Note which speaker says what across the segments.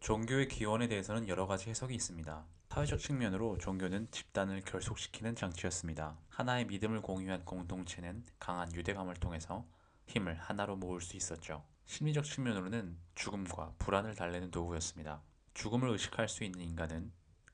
Speaker 1: 종교의 기원에 대해서는 여러 가지 해석이 있습니다. 사회적 측면으로 종교는 집단을 결속시키는 장치였습니다. 하나의 믿음을 공유한 공동체는 강한 유대감을 통해서 힘을 하나로 모을 수 있었죠. 심리적 측면으로는 죽음과 불안을 달래는 도구였습니다. 죽음을 의식할 수 있는 인간은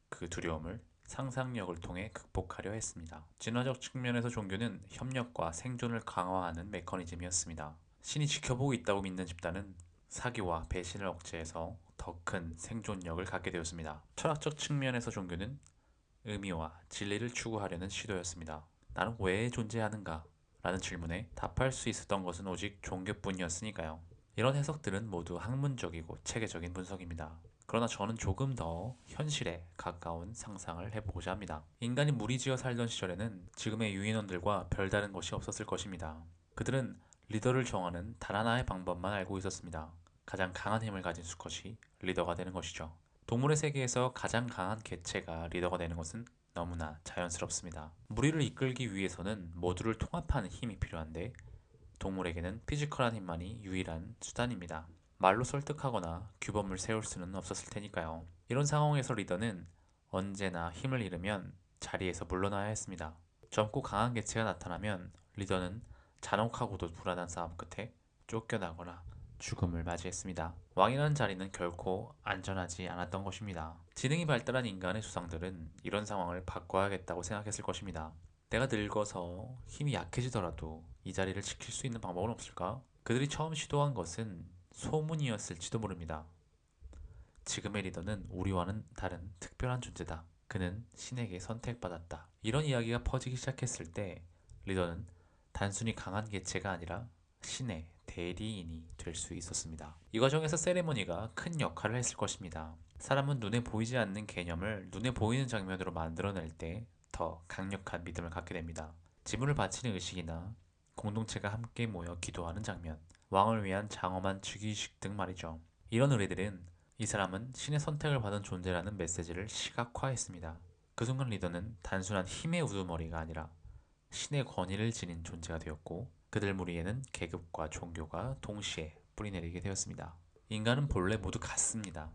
Speaker 1: 그 두려움을 상상력을 통해 극복하려 했습니다. 진화적 측면에서 종교는 협력과 생존을 강화하는 메커니즘이었습니다. 신이 지켜보고 있다고 믿는 집단은 사기와 배신을 억제해서 더 큰 생존력을 갖게 되었습니다. 철학적 측면에서 종교는 의미와 진리를 추구하려는 시도였습니다. 나는 왜 존재하는가? 라는 질문에 답할 수 있었던 것은 오직 종교뿐이었으니까요. 이런 해석들은 모두 학문적이고 체계적인 분석입니다. 그러나 저는 조금 더 현실에 가까운 상상을 해보고자 합니다. 인간이 무리지어 살던 시절에는 지금의 유인원들과 별다른 것이 없었을 것입니다. 그들은 리더를 정하는 단 하나의 방법만 알고 있었습니다. 가장 강한 힘을 가진 수컷이 리더가 되는 것이죠. 동물의 세계에서 가장 강한 개체가 리더가 되는 것은 너무나 자연스럽습니다. 무리를 이끌기 위해서는 모두를 통합하는 힘이 필요한데 동물에게는 피지컬한 힘만이 유일한 수단입니다. 말로 설득하거나 규범을 세울 수는 없었을 테니까요. 이런 상황에서 리더는 언제나 힘을 잃으면 자리에서 물러나야 했습니다. 젊고 강한 개체가 나타나면 리더는 잔혹하고도 불안한 싸움 끝에 쫓겨나거나 죽음을 맞이했습니다. 왕이라는 자리는 결코 안전하지 않았던 것입니다. 지능이 발달한 인간의 조상들은 이런 상황을 바꿔야겠다고 생각했을 것입니다. 내가 늙어서 힘이 약해지더라도 이 자리를 지킬 수 있는 방법은 없을까? 그들이 처음 시도한 것은 소문이었을지도 모릅니다. 지금의 리더는 우리와는 다른 특별한 존재다. 그는 신에게 선택받았다. 이런 이야기가 퍼지기 시작했을 때 리더는 단순히 강한 개체가 아니라 신의 대리인이 될 수 있었습니다. 이 과정에서 세레모니가 큰 역할을 했을 것입니다. 사람은 눈에 보이지 않는 개념을 눈에 보이는 장면으로 만들어낼 때 더 강력한 믿음을 갖게 됩니다. 지문을 바치는 의식이나 공동체가 함께 모여 기도하는 장면, 왕을 위한 장엄한 즉위식 등 말이죠. 이런 의뢰들은 이 사람은 신의 선택을 받은 존재라는 메시지를 시각화했습니다. 그 순간 리더는 단순한 힘의 우두머리가 아니라 신의 권위를 지닌 존재가 되었고 그들 무리에는 계급과 종교가 동시에 뿌리내리게 되었습니다. 인간은 본래 모두 같습니다.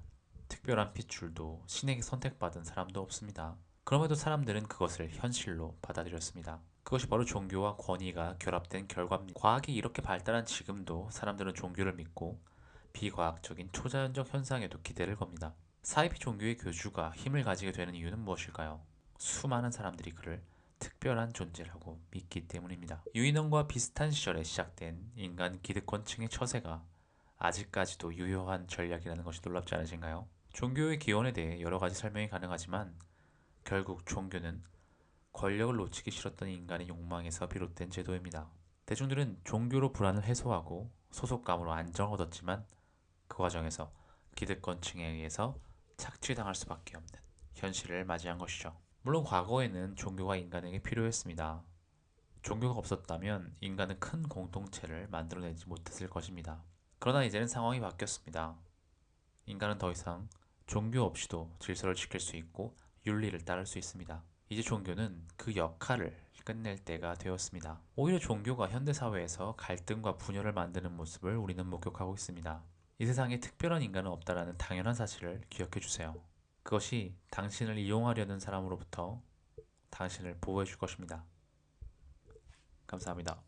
Speaker 1: 특별한 핏줄도 신에게 선택받은 사람도 없습니다. 그럼에도 사람들은 그것을 현실로 받아들였습니다. 그것이 바로 종교와 권위가 결합된 결과입니다. 과학이 이렇게 발달한 지금도 사람들은 종교를 믿고 비과학적인 초자연적 현상에도 기대를 겁니다. 사이비 종교의 교주가 힘을 가지게 되는 이유는 무엇일까요? 수많은 사람들이 그를 특별한 존재라고 믿기 때문입니다. 유인원과 비슷한 시절에 시작된 인간 기득권층의 처세가 아직까지도 유효한 전략이라는 것이 놀랍지 않으신가요? 종교의 기원에 대해 여러 가지 설명이 가능하지만 결국 종교는 권력을 놓치기 싫었던 인간의 욕망에서 비롯된 제도입니다. 대중들은 종교로 불안을 해소하고 소속감으로 안정을 얻었지만 그 과정에서 기득권층에 의해서 착취당할 수밖에 없는 현실을 맞이한 것이죠. 물론 과거에는 종교가 인간에게 필요했습니다. 종교가 없었다면 인간은 큰 공동체를 만들어내지 못했을 것입니다. 그러나 이제는 상황이 바뀌었습니다. 인간은 더 이상 종교 없이도 질서를 지킬 수 있고 윤리를 따를 수 있습니다. 이제 종교는 그 역할을 끝낼 때가 되었습니다. 오히려 종교가 현대사회에서 갈등과 분열을 만드는 모습을 우리는 목격하고 있습니다. 이 세상에 특별한 인간은 없다라는 당연한 사실을 기억해 주세요. 그것이 당신을 이용하려는 사람으로부터 당신을 보호해 줄 것입니다. 감사합니다.